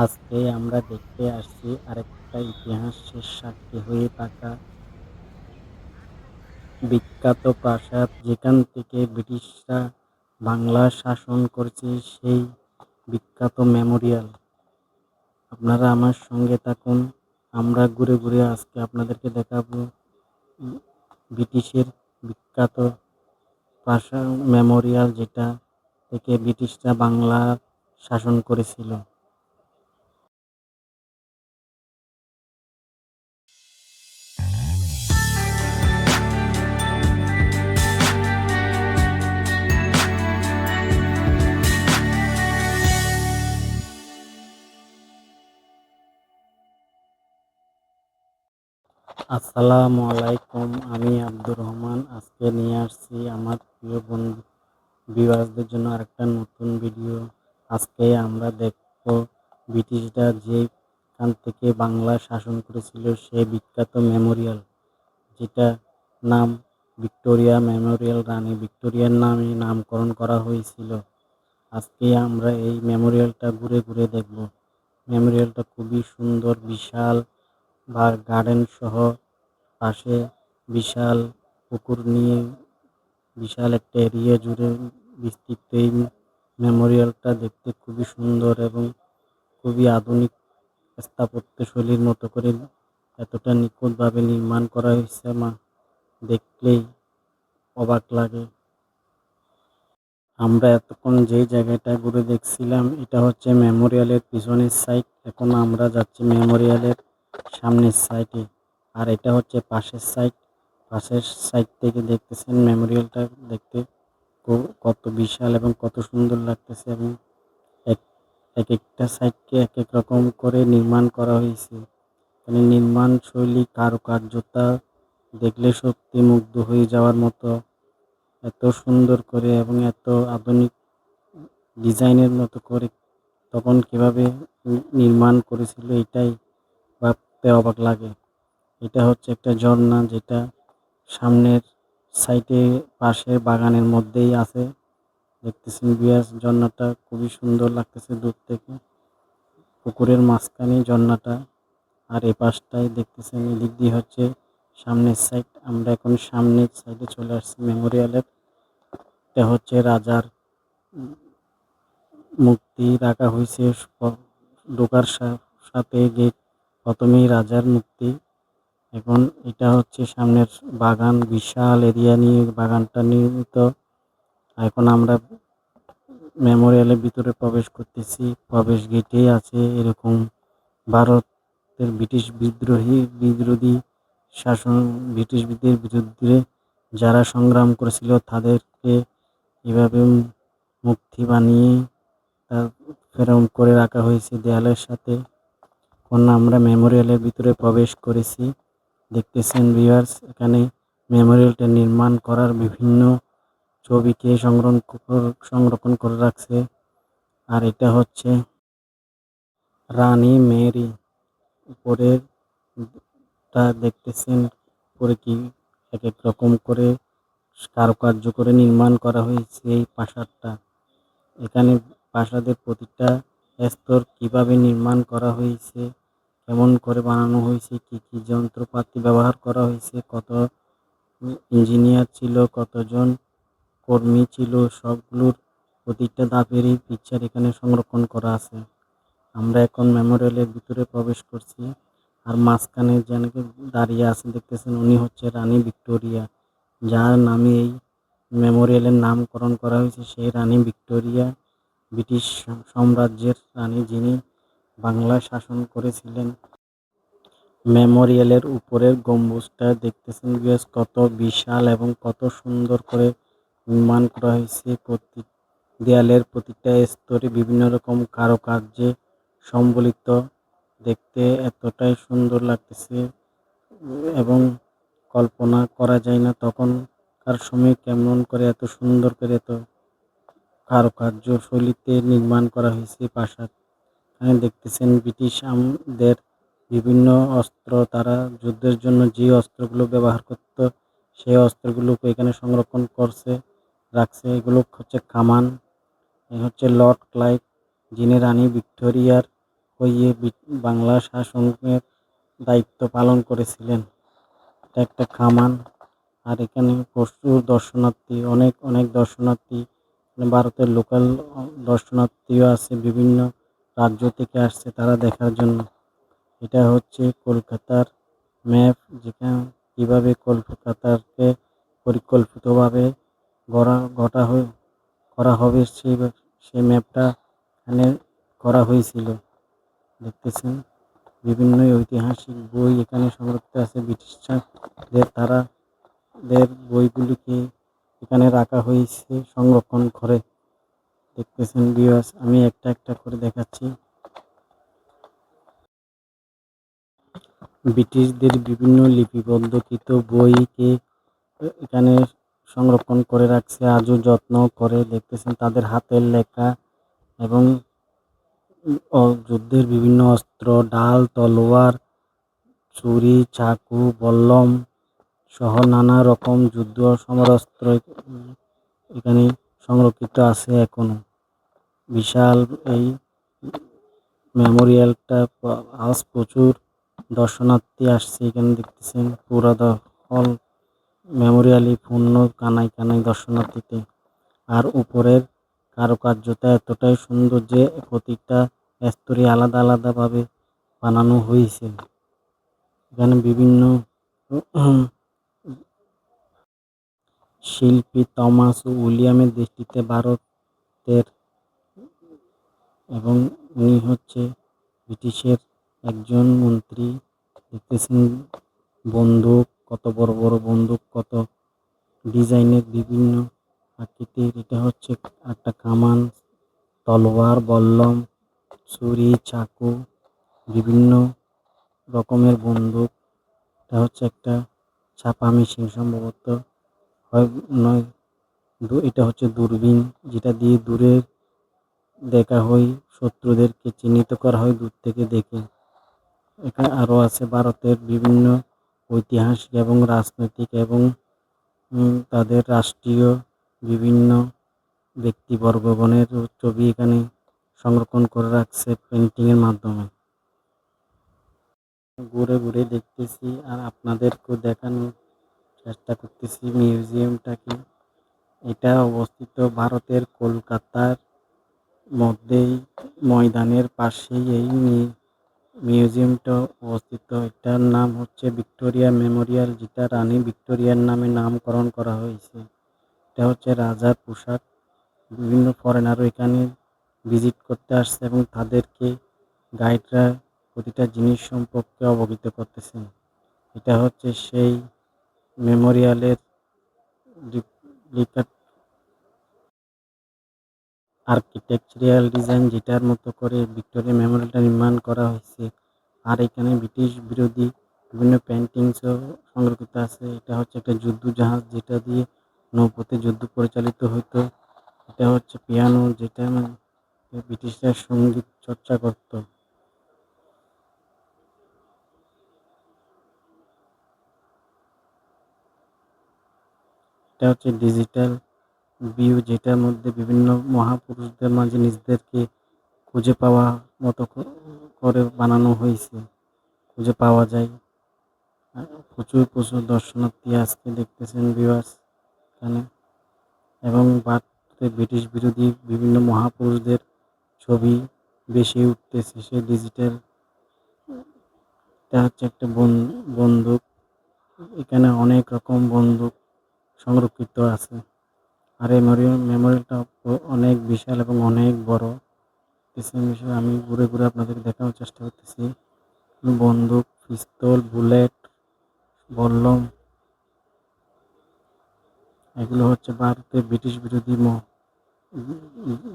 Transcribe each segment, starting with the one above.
আজকে আমরা দেখতে আসছি আরেকটা ইতিহাসের সাক্ষী হয়ে থাকা বিখ্যাত প্রাসাদ, যেখান থেকে ব্রিটিশরা বাংলা শাসন করেছে, সেই বিখ্যাত মেমোরিয়াল। আপনারা আমার সঙ্গে থাকুন। আমরা ঘুরে ঘুরে আজকে আপনাদেরকে দেখাবো ব্রিটিশের বিখ্যাত প্রাসাদ মেমোরিয়াল, যেটা থেকে ব্রিটিশরা বাংলা শাসন করেছিল। আসসালামু আলাইকুম, আমি আব্দুর রহমান। আজকে নিয়ে আসছি আমার প্রিয় বন্ধু ভিউয়ার্সদের জন্য আরেকটা নতুন ভিডিও। আজকে আমরা দেখব ব্রিটিশরা যেখান থেকে বাংলা শাসন করেছিল সেই বিখ্যাত মেমোরিয়াল, যেটা নাম ভিক্টোরিয়া মেমোরিয়াল। রানী ভিক্টোরিয়ার নামে নামকরণ করা হয়েছিল। আজকে আমরা এই মেমোরিয়ালটা ঘুরে ঘুরে দেখব। মেমোরিয়ালটা খুবই সুন্দর, বিশাল বা গার্ডেন সহ, পাশে বিশাল পুকুর নিয়ে বিশাল একটা এরিয়া জুড়ে বিস্তৃত এই মেমোরিয়ালটা। দেখতে খুবই সুন্দর এবং খুবই আধুনিক স্থাপত্যশৈলীর মতো করে এতটা নিখুঁতভাবে নির্মাণ করা হয়েছে, দেখলেই অবাক লাগে। আমরা এতক্ষণ যেই জায়গাটা ঘুরে দেখছিলাম, এটা হচ্ছে মেমোরিয়ালের পিছনের সাইড। এখন আমরা যাচ্ছি মেমোরিয়ালের সামনের সাইডে, আর এটা হচ্ছে পাশের সাইড। পাশের সাইড থেকে দেখতেছেন মেমোরিয়ালটা দেখতে কত বিশাল এবং কত সুন্দর লাগতেছে, এবং এক এক একটা সাইডকে এক এক রকম করে নির্মাণ করা হয়েছে। মানে নির্মাণ শৈলী, কারুকার্যতা দেখলে সত্যি মুগ্ধ হয়ে যাওয়ার মতো। এত সুন্দর করে এবং এত আধুনিক ডিজাইনের মতো করে তখন কিভাবে নির্মাণ করেছিল, এটাই ভাবতে অবাক লাগে। এটা হচ্ছে একটা ঝর্ণা, যেটা সামনের সাইডে পাশের বাগানের মধ্যেই আছে। দেখতেছেন ভিউয়ার্স, ঝর্ণাটা খুবই সুন্দর লাগতেছে দূর থেকে। পুকুরের মাঝখানে ঝর্ণাটা, আর এই পাশটাই দেখতেছেন, এদিক দিয়ে হচ্ছে সামনের সাইড। আমরা এখন সামনের সাইডে চলে আসছি মেমোরিয়ালের। এটা হচ্ছে রাজার মূর্তি রাখা হয়েছে ঢোকার সাথে গেট, প্রথমেই রাজার মূর্তি। এখন এটা হচ্ছে সামনের বাগান, বিশাল এরিয়া নিয়ে বাগানটা নির্মিত। এখন আমরা মেমোরিয়ালের ভিতরে প্রবেশ করতেছি। প্রবেশ গেটেই আছে এরকম ভারতের বিরোধী শাসন, ব্রিটিশদের বিরুদ্ধে যারা সংগ্রাম করেছিল তাদেরকে এভাবে মূর্তি বানিয়ে তার ফ্রেম করে রাখা হয়েছে দেয়ালের সাথে। এখন আমরা মেমোরিয়ালের ভিতরে প্রবেশ করেছি। দেখতেছেন ভিউয়ার্স, এখানে মেমোরিয়ালটা নির্মাণ করার বিভিন্ন ছবিকে সংরক্ষণ করে রাখছে। আর এটা হচ্ছে রানী মেরি। উপরের টা দেখতেছেন, উপরে কি এক এক রকম করে কারুকার্য করে নির্মাণ করা হয়েছে এই প্রাসাদটা। এখানে প্রাসাদের প্রতিটা স্তর কিভাবে নির্মাণ করা হয়েছে, কেমন করে বানানো হয়েছে, কি কি যন্ত্রপাতি ব্যবহার করা হয়েছে, কত ইঞ্জিনিয়ার ছিল, কতজন কর্মী ছিল, সবগুলোর প্রতিটা ধাপেরই পিকচার এখানে সংরক্ষণ করা আছে। আমরা এখন মেমোরিয়ালের ভিতরে প্রবেশ করছি। আর মাঝখানে যে দাঁড়িয়ে আছে দেখতেছেন, উনি হচ্ছে রানী ভিক্টোরিয়া, যার নামে এই মেমোরিয়ালের নামকরণ করা হয়েছে। সেই রানী ভিক্টোরিয়া ব্রিটিশ সাম্রাজ্যের রানী, যিনি বাংলা শাসন করেছিলেন। মেমোরিয়ালের উপরের গম্বুজটা দেখতেছেন বেশ কত বিশাল এবং কত সুন্দর করে নির্মাণ করা হয়েছে। প্রতি দেয়ালের প্রতিটা স্তরে বিভিন্ন রকম কারুকার্যে সম্বলিত। দেখতে এতটাই সুন্দর লাগতেছে এবং কল্পনা করা যায় না তখনকার সময় কেমন করে এত সুন্দর করে এত কারুকার্য শৈলীতে নির্মাণ করা হয়েছে প্রাসাদ। এখানে দেখতেছেন ব্রিটিশদের বিভিন্ন অস্ত্র, তারা যুদ্ধের জন্য যে অস্ত্রগুলো ব্যবহার করত সেই অস্ত্রগুলোকে এখানে সংরক্ষণ রাখছে। এগুলো হচ্ছে কামান। এ হচ্ছে লর্ড ক্লাইভ, যিনি রানী ভিক্টোরিয়ার হয়ে বাংলা শাসনের দায়িত্ব পালন করেছিলেন। এটা একটা কামান। আর এখানে প্রচুর দর্শনার্থী, অনেক অনেক দর্শনার্থী, ভারতের লোকাল দর্শনার্থীও আছে, বিভিন্ন রাজ্য থেকে আসছে তারা দেখার জন্য। এটা হচ্ছে কলকাতার ম্যাপ, যেখানে কীভাবে কলকাতাকে পরিকল্পিতভাবে করা হবে সেই ম্যাপটা এখানে করা হয়েছিল। দেখতেছেন বিভিন্ন ঐতিহাসিক বই এখানে সংরক্ষিত আছে। ব্রিটিশদের তারাদের বইগুলিকে এখানে রাখা হয়েছে সংরক্ষণ করে। দেখতেছেন ভিউয়ার্স, আমি একটা একটা করে দেখাচ্ছি। ব্রিটিশদের বিভিন্ন লিপিবদ্ধকৃত বইকে এখানে সংরক্ষণ করে রাখছে, আজও যত্ন করে। দেখতেছেন তাদের হাতের লেখা এবং যুদ্ধের বিভিন্ন অস্ত্র, ঢাল, তলোয়ার, ছুরি, চাকু, বল্লম সহ নানা রকম যুদ্ধ সমরাস্ত্র এখানে সংরক্ষিত আছে এখনো। বিশাল এই মেমোরিয়ালটা আজ প্রচুর দর্শনার্থী আসছে। এখানে দেখতেছেন পুরা হল মেমোরিয়ালই পূর্ণ, কানায় কানায় দর্শনার্থীতে। আর উপরের কারুকার্যটা এতটাই সুন্দর যে প্রতিটা স্তরে আলাদা আলাদাভাবে বানানো হয়েছে। এখানে বিভিন্ন শিল্পী থমাস উইলিয়ামের দৃষ্টিতে ভারতের এবং উনি হচ্ছে ব্রিটিশের একজন মন্ত্রী। দেখতেছেন বন্দুক, কত বড় বড় বন্দুক, কত ডিজাইনের বিভিন্ন আকৃতির। এটা হচ্ছে একটা কামান, তলোয়ার, বল্লম, ছুরি, চাকু, বিভিন্ন রকমের বন্দুক। এটা হচ্ছে একটা ছাপা মেশিন সম্ভবত, হয় নয়। এটা হচ্ছে দূরবীন, যেটা দিয়ে দূরে দেখা হয়, শত্রুদেরকে চিহ্নিত করা হয় দূর থেকে দেখে। এখানে আরও আছে ভারতের বিভিন্ন ঐতিহাসিক এবং রাজনৈতিক এবং তাদের রাষ্ট্রীয় বিভিন্ন ব্যক্তিবর্গগণের ছবি এখানে সংরক্ষণ করে রাখছে পেন্টিংয়ের মাধ্যমে। ঘুরে ঘুরে দেখতেছি আর আপনাদেরকেও দেখানোর চেষ্টা করতেছি মিউজিয়ামটাকে। এটা অবস্থিত ভারতের কলকাতার মধ্যেই, ময়দানের পাশেই এই মিউজিয়ামটা অবস্থিত। এটার নাম হচ্ছে ভিক্টোরিয়া মেমোরিয়াল, যেটা রানী ভিক্টোরিয়ার নামে নামকরণ করা হয়েছে। এটা হচ্ছে রাজার পোশাক। বিভিন্ন ফরেনারও এখানে ভিজিট করতে আসছে এবং তাদেরকে গাইডরা প্রতিটা জিনিস সম্পর্কে অবহিত করতেছেন। এটা হচ্ছে সেই মেমোরিয়ালের আর্কিটেকচারাল ডিজাইন, যেটার মতো করে ভিক্টোরিয়া মেমোরিয়ালটা নির্মাণ করা হয়েছে। আর এখানে ব্রিটিশ বিরোধী বিভিন্ন পেন্টিংসও সংরক্ষিত আছে। এটা হচ্ছে একটা যুদ্ধ জাহাজ, যেটা দিয়ে নৌপথে যুদ্ধ পরিচালিত হতো। এটা হচ্ছে পিয়ানো, যেটা ব্রিটিশরা সঙ্গীত চর্চা করত। এটা হচ্ছে ডিজিটাল ভিউ, যেটার মধ্যে বিভিন্ন মহাপুরুষদের মাঝে নিজেদেরকে খুঁজে পাওয়া মতো করে বানানো হয়েছে, খুঁজে পাওয়া যায়। প্রচুর প্রচুর দর্শনার্থী আজকে দেখতেছেন ভিউয়ার্স এখানে। এবং ভারতে ব্রিটিশ বিরোধী বিভিন্ন মহাপুরুষদের ছবি বেশি উঠতেছে সেই ডিজিটাল। এটা হচ্ছে একটা বন্দুক। এখানে অনেক রকম বন্দুক সংরক্ষিত আছে। আর এই মেমোরিয়ালটা অনেক বিশাল এবং অনেক বড়। বিষয়ে আমি ঘুরে ঘুরে আপনাদের দেখানোর চেষ্টা করতেছি। বন্দুক, পিস্তল, বুলেট, বল্লম, এগুলো হচ্ছে ভারতের ব্রিটিশ বিরোধী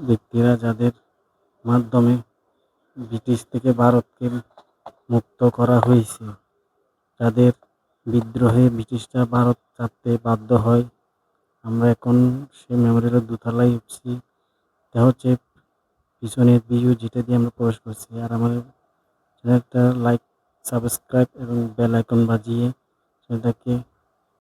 ব্যক্তিরা, যাদের মাধ্যমে ব্রিটিশ থেকে ভারতকে মুক্ত করা হয়েছে। যাদের বিদ্রোহে ব্রিটিশরা ভারত ছাড়তে বাধ্য হয়। আমরা এখন সেই মেমোরিয়ালের দোতলায় উঠছি। এটা হচ্ছে পিছনের ভিউ, যেটা দিয়ে আমরা প্রবেশ করছি। আর আমার চ্যানেলটা লাইক, সাবস্ক্রাইব এবং বেল আইকন বাজিয়ে সেটাকে